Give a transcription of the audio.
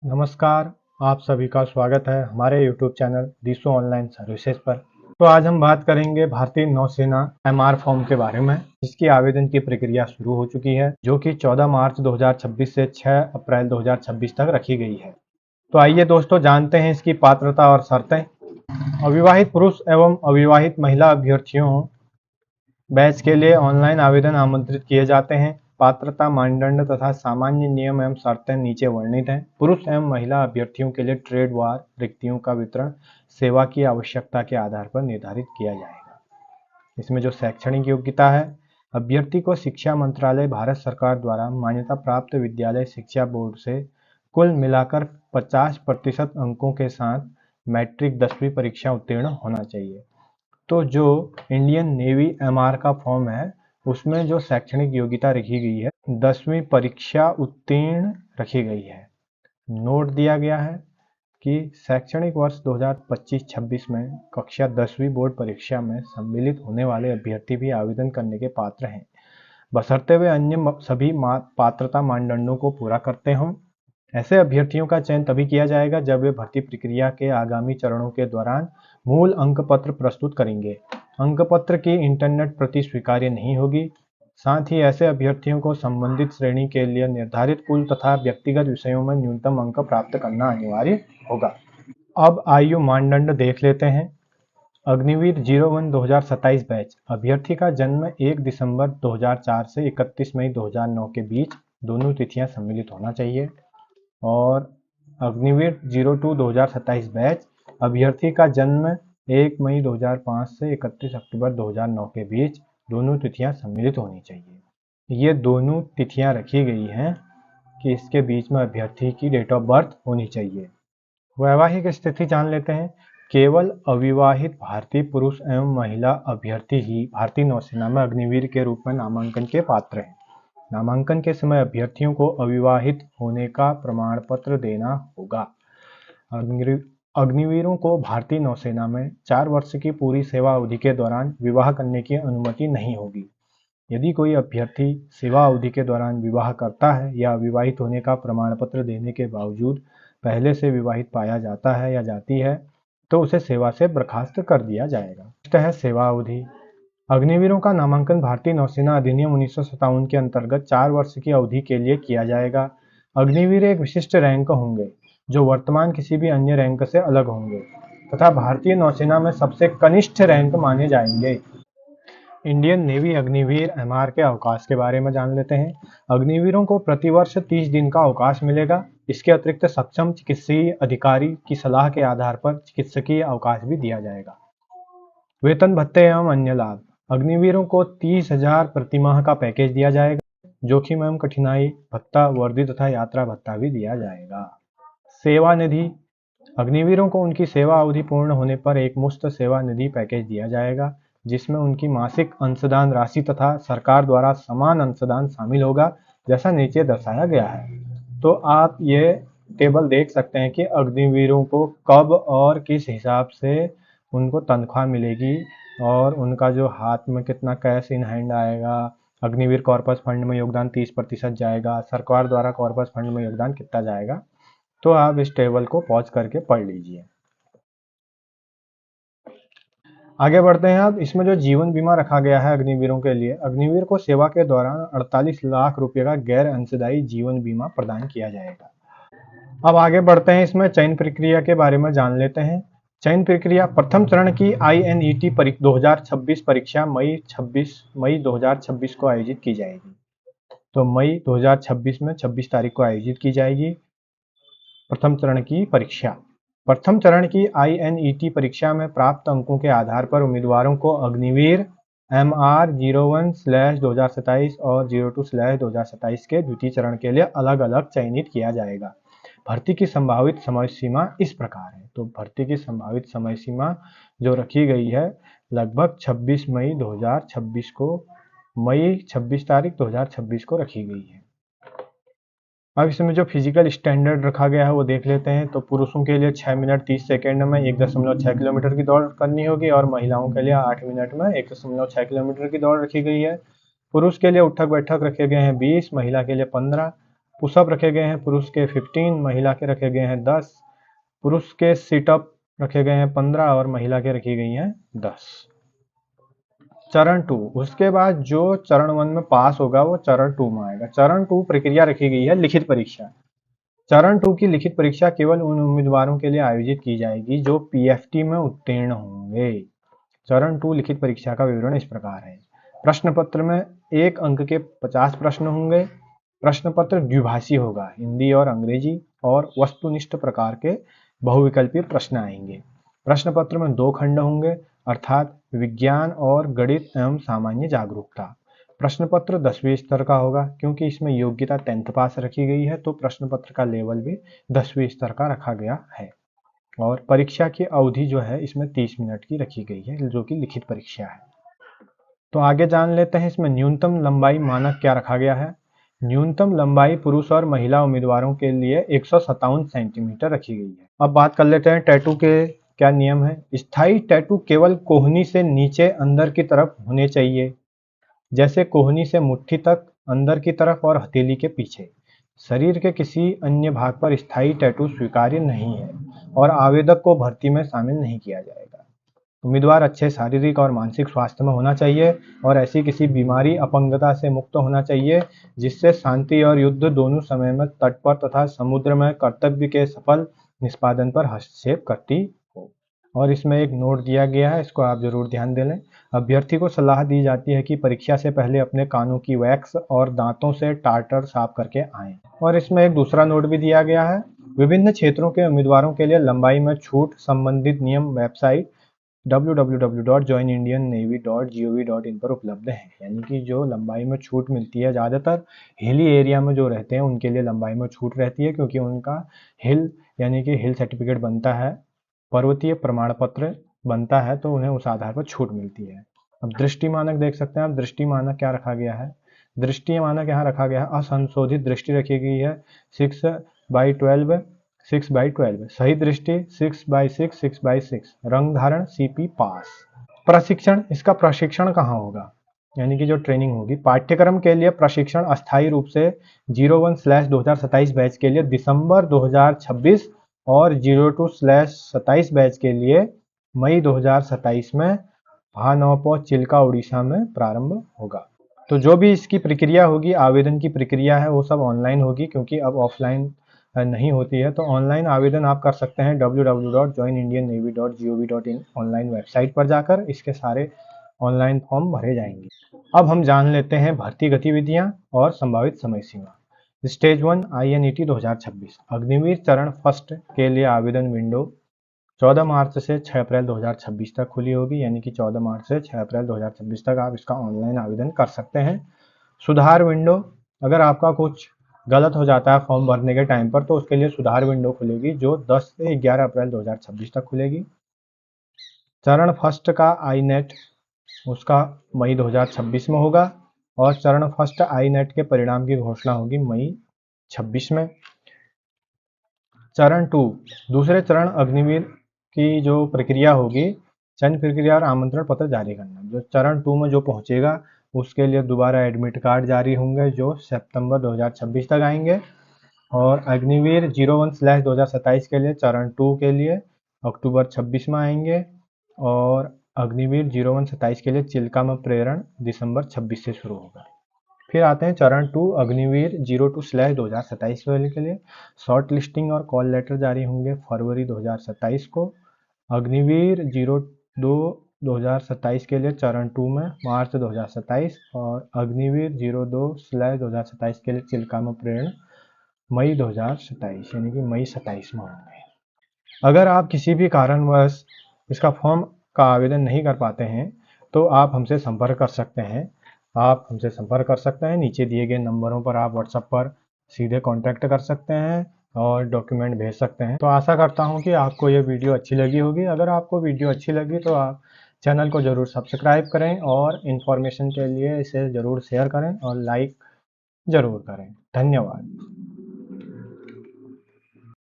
नमस्कार, आप सभी का स्वागत है हमारे YouTube चैनल दीसो ऑनलाइन सर्विसेज पर। तो आज हम बात करेंगे भारतीय नौसेना एमआर फॉर्म के बारे में, जिसकी आवेदन की प्रक्रिया शुरू हो चुकी है, जो कि 14 मार्च 2026 से 6 अप्रैल 2026 तक रखी गई है। तो आइए दोस्तों जानते हैं इसकी पात्रता और शर्तें। अविवाहित पुरुष एवं अविवाहित महिला अभ्यर्थियों बैच के लिए ऑनलाइन आवेदन आमंत्रित किए जाते हैं। पात्रता मानदंड तथा सामान्य नियम एवं शर्तें नीचे वर्णित हैं। पुरुष एवं महिला अभ्यर्थियों के लिए ट्रेड वार रिक्तियों का वितरण सेवा की आवश्यकता के आधार पर निर्धारित किया जाएगा। इसमें जो शैक्षणिक योग्यता है, अभ्यर्थी को शिक्षा मंत्रालय भारत सरकार द्वारा मान्यता प्राप्त विद्यालय शिक्षा बोर्ड से कुल मिलाकर 50% अंकों के साथ मैट्रिक 10वीं परीक्षा उत्तीर्ण होना चाहिए। तो जो इंडियन नेवी एमआर का फॉर्म है, उसमें जो शैक्षणिक योग्यता रखी गई है 10वीं परीक्षा उत्तीर्ण रखी गई है। नोट दिया गया है कि शैक्षणिक वर्ष 2025-26 में कक्षा 10वीं बोर्ड परीक्षा में सम्मिलित होने वाले अभ्यर्थी भी आवेदन करने के पात्र हैं, बशर्ते वे अन्य सभी पात्रता मानदंडों को पूरा करते हों। ऐसे अभ्यर्थियों का चयन तभी किया जाएगा जब वे भर्ती प्रक्रिया के आगामी चरणों के दौरान मूल अंक पत्र प्रस्तुत करेंगे। अंक पत्र की इंटरनेट प्रति स्वीकार्य नहीं होगी। साथ ही ऐसे अभ्यर्थियों को संबंधित श्रेणी के लिए निर्धारित कुल तथा व्यक्तिगत विषयों में न्यूनतम अंक प्राप्त करना अनिवार्य होगा। अब आयु मानदंड देख लेते हैं। अग्निवीर 01 2027 बैच अभ्यर्थी का जन्म 1 दिसंबर 2004 से 31 मई 2009 के बीच दोनों तिथियां सम्मिलित होना चाहिए। और अग्निवीर 02 2027 बैच अभ्यर्थी का जन्म 1 मई 2005 से 31 अक्टूबर 2009 के बीच दोनों तिथियां सम्मिलित होनी चाहिए। ये दोनों तिथियां रखी गई हैं कि इसके बीच में अभ्यर्थी की डेट ऑफ बर्थ होनी चाहिए। वैवाहिक स्थिति जान लेते हैं। केवल अविवाहित भारतीय पुरुष एवं महिला अभ्यर्थी ही भारतीय नौसेना में अग्निवीर के रूप में नामांकन के पात्र हैं। नामांकन के समय अभ्यर्थियों को अविवाहित होने का प्रमाण पत्र देना होगा। अग्निवीरों को भारतीय नौसेना में 4 वर्ष की पूरी सेवा अवधि के दौरान विवाह करने की अनुमति नहीं होगी। यदि कोई अभ्यर्थी सेवा अवधि के दौरान विवाह करता है या अविवाहित होने का प्रमाण पत्र देने के बावजूद पहले से विवाहित पाया जाता है या जाती है, तो उसे सेवा से बर्खास्त कर दिया जाएगा। है सेवा अवधि। अग्निवीरों का नामांकन भारतीय नौसेना अधिनियम 1957 के अंतर्गत 4 वर्ष की अवधि के लिए किया जाएगा। अग्निवीर एक विशिष्ट रैंक होंगे जो वर्तमान किसी भी अन्य रैंक से अलग होंगे तथा भारतीय नौसेना में सबसे कनिष्ठ रैंक माने जाएंगे। इंडियन नेवी अग्निवीर एमआर के अवकाश के बारे में जान लेते हैं। अग्निवीरों को प्रतिवर्ष 30 दिन का अवकाश मिलेगा। इसके अतिरिक्त सक्षम चिकित्सीय अधिकारी की सलाह के आधार पर चिकित्सकीय अवकाश भी दिया जाएगा। वेतन भत्ते एवं अन्य लाभ। अग्निवीरों को 30,000 प्रति माह का पैकेज दिया जाएगा। जोखिम एवं कठिनाई भत्ता, वर्दी तथा यात्रा भत्ता भी दिया जाएगा। सेवा निधि। अग्निवीरों को उनकी सेवा अवधि पूर्ण होने पर एक मुफ्त सेवा निधि पैकेज दिया जाएगा, जिसमें उनकी मासिक अंशदान राशि तथा सरकार द्वारा समान अंशदान शामिल होगा, जैसा नीचे दर्शाया गया है। तो आप ये टेबल देख सकते हैं कि अग्निवीरों को कब और किस हिसाब से उनको तनख्वाह मिलेगी और उनका जो हाथ में कितना कैश इन हैंड आएगा। अग्निवीर कॉर्पस फंड में योगदान 30% जाएगा। सरकार द्वारा कॉर्पस फंड में योगदान कितना जाएगा, तो आप इस टेबल को पॉज करके पढ़ लीजिए। आगे बढ़ते हैं। अब इसमें जो जीवन बीमा रखा गया है अग्निवीरों के लिए, अग्निवीर को सेवा के दौरान 48 लाख रुपए का गैर अंशदायी जीवन बीमा प्रदान किया जाएगा। अब आगे बढ़ते हैं। इसमें चयन प्रक्रिया के बारे में जान लेते हैं। चयन प्रक्रिया प्रथम चरण की INET 2026 परीक्षा मई 2026 को आयोजित की जाएगी। तो मई 2026 में 26 तारीख को आयोजित की जाएगी प्रथम चरण की परीक्षा। प्रथम चरण की INET परीक्षा में प्राप्त अंकों के आधार पर उम्मीदवारों को अग्निवीर MR 01/2027 और 02/2027 के द्वितीय चरण के लिए अलग अलग चयनित किया जाएगा। भर्ती की संभावित समय सीमा इस प्रकार है। तो भर्ती की संभावित समय सीमा जो रखी गई है लगभग 26 मई 2026 को, मई 26 तारीख 2026 को रखी गई है। अब इसमें जो फिजिकल स्टैंडर्ड रखा गया है वो देख लेते हैं। तो पुरुषों के लिए 6 मिनट 30 सेकेंड में 1.6 किलोमीटर की दौड़ करनी होगी और महिलाओं के लिए 8 मिनट में 1.6 किलोमीटर की दौड़ रखी गई है। पुरुष के लिए उठक बैठक रखे गए हैं 20, महिला के लिए 15। पुशअप रखे गए हैं पुरुष के 15, महिला के रखे गए हैं 10। पुरुष के सिटअप रखे गए हैं 15 और महिला के रखी गई हैं 10। चरण 2, उसके बाद जो चरण 1 में पास होगा वो चरण 2 में आएगा। चरण 2 प्रक्रिया रखी गई है लिखित परीक्षा। चरण 2 की लिखित परीक्षा केवल उन उम्मीदवारों के लिए आयोजित की जाएगी जो पीएफटी में उत्तीर्ण होंगे। चरण 2 लिखित परीक्षा का विवरण इस प्रकार है। प्रश्न पत्र में 1 अंक के 50 प्रश्न होंगे। प्रश्न पत्र द्विभाषी होगा, हिंदी और अंग्रेजी, और वस्तुनिष्ठ प्रकार के बहुविकल्पीय प्रश्न आएंगे। प्रश्न पत्र में 2 खंड होंगे, अर्थात विज्ञान और गणित एवं सामान्य जागरूकता। प्रश्न पत्र 10वीं स्तर का होगा, क्योंकि इसमें योग्यता 10th पास रखी गई है तो प्रश्न पत्र का लेवल भी 10वीं स्तर का रखा गया है। और परीक्षा की अवधि जो है इसमें 30 मिनट की रखी गई है, जो कि लिखित परीक्षा है। तो आगे जान लेते हैं इसमें न्यूनतम लंबाई मानक क्या रखा गया है। न्यूनतम लंबाई पुरुष और महिला उम्मीदवारों के लिए 157 सेंटीमीटर रखी गई है। अब बात कर लेते हैं टैटू के क्या नियम है। स्थायी टैटू केवल कोहनी से नीचे अंदर की तरफ होने चाहिए, जैसे कोहनी से मुट्ठी तक अंदर की तरफ और हथेली के पीछे। शरीर के किसी अन्य भाग पर स्थायी टैटू स्वीकार्य नहीं है और आवेदक को भर्ती में शामिल नहीं किया जाएगा। उम्मीदवार अच्छे शारीरिक और मानसिक स्वास्थ्य में होना चाहिए और ऐसी किसी बीमारी अपंगता से मुक्त होना चाहिए जिससे शांति और युद्ध दोनों समय में तट पर तथा समुद्र में कर्तव्य के सफल निष्पादन पर हस्तक्षेप करती हो। और इसमें एक नोट दिया गया है, इसको आप जरूर ध्यान दे लें। अभ्यर्थी को सलाह दी जाती है कि परीक्षा से पहले अपने कानों की वैक्स और दांतों से टार्टर साफ करके आएं। और इसमें एक दूसरा नोट भी दिया गया है। विभिन्न क्षेत्रों के उम्मीदवारों के लिए लंबाई में छूट संबंधित नियम वेबसाइट www.joinindiannavy.gov.in पर उपलब्ध है। यानी कि जो लंबाई में छूट मिलती है, ज़्यादातर हिली एरिया में जो रहते हैं उनके लिए लंबाई में छूट रहती है, क्योंकि उनका हिल यानी कि हिल सर्टिफिकेट बनता है, पर्वतीय प्रमाण पत्र बनता है, तो उन्हें उस आधार पर छूट मिलती है। अब दृष्टि मानक देख सकते हैं आप। दृष्टि मानक क्या रखा गया है। दृष्टि मानक यहाँ रखा गया है, असंशोधित दृष्टि रखी गई है 6/12, 6/12। सही दृष्टि 6/6, 6/6। रंग धारण CP पास। प्रशिक्षण, इसका प्रशिक्षण कहाँ होगा, यानी कि जो ट्रेनिंग होगी। पाठ्यक्रम के लिए प्रशिक्षण अस्थायी रूप से 01/2027 बैच के लिए दिसंबर 2026 और 02/27 बैच के लिए मई 2027 में भानोपो चिल्का उड़ीसा में प्रारंभ होगा। तो जो भी इसकी प्रक्रिया होगी, आवेदन की प्रक्रिया है, वो सब ऑनलाइन होगी, क्योंकि अब ऑफलाइन नहीं होती है। तो ऑनलाइन आवेदन आप कर सकते हैं www.joinindiannavy.gov.in ऑनलाइन वेबसाइट पर जाकर। इसके सारे ऑनलाइन फॉर्म भरे जाएंगे। अब हम जान लेते हैं भर्ती गतिविधियां और संभावित समय सीमा। स्टेज 1 INET 2026 अग्निवीर चरण फर्स्ट के लिए आवेदन विंडो 14 मार्च से 6 अप्रैल 2026 तक खुली होगी, यानी कि 14 मार्च से 6 अप्रैल 2026 तक आप इसका ऑनलाइन आवेदन कर सकते हैं। सुधार विंडो, अगर आपका कुछ गलत हो जाता है फॉर्म भरने के टाइम पर, तो उसके लिए सुधार विंडो खुलेगी जो 10 से 11 अप्रैल 2026 तक खुलेगी। चरण फर्स्ट का INET उसका मई 2026 में होगा और चरण फर्स्ट INET के परिणाम की घोषणा होगी मई 26 में। चरण 2 दूसरे चरण अग्निवीर की जो प्रक्रिया होगी, चयन प्रक्रिया और आमंत्रण पत्र जारी करना। जो चरण 2 में जो पहुंचेगा उसके लिए दोबारा एडमिट कार्ड जारी होंगे जो सितंबर 2026 तक आएंगे। और अग्निवीर 01/2027 के लिए चरण 2 के लिए अक्टूबर 26 में आएंगे और अग्निवीर 01/27 के लिए चिल्का में प्रेरण दिसंबर 26 से शुरू होगा। फिर आते हैं चरण 2 अग्निवीर 02/2027 के लिए शॉर्ट लिस्टिंग और कॉल लेटर जारी होंगे फरवरी 2027 को। अग्निवीर 02/2027 के लिए चरण 2 में मार्च 2027 और अग्निवीर 02/2027 के लिए चिल्का में प्रेरण मई 2027 यानी कि मई 27 में होंगे। अगर आप किसी भी कारणवश इसका फॉर्म का आवेदन नहीं कर पाते हैं तो आप हमसे संपर्क कर सकते हैं। आप हमसे संपर्क कर सकते हैं, नीचे दिए गए नंबरों पर आप व्हाट्सएप पर सीधे कांटेक्ट कर सकते हैं और डॉक्यूमेंट भेज सकते हैं। तो आशा करता हूं कि आपको ये वीडियो अच्छी लगी होगी। अगर आपको वीडियो अच्छी लगी तो आप चैनल को ज़रूर सब्सक्राइब करें और इन्फॉर्मेशन के लिए इसे ज़रूर शेयर करें और लाइक ज़रूर करें। धन्यवाद।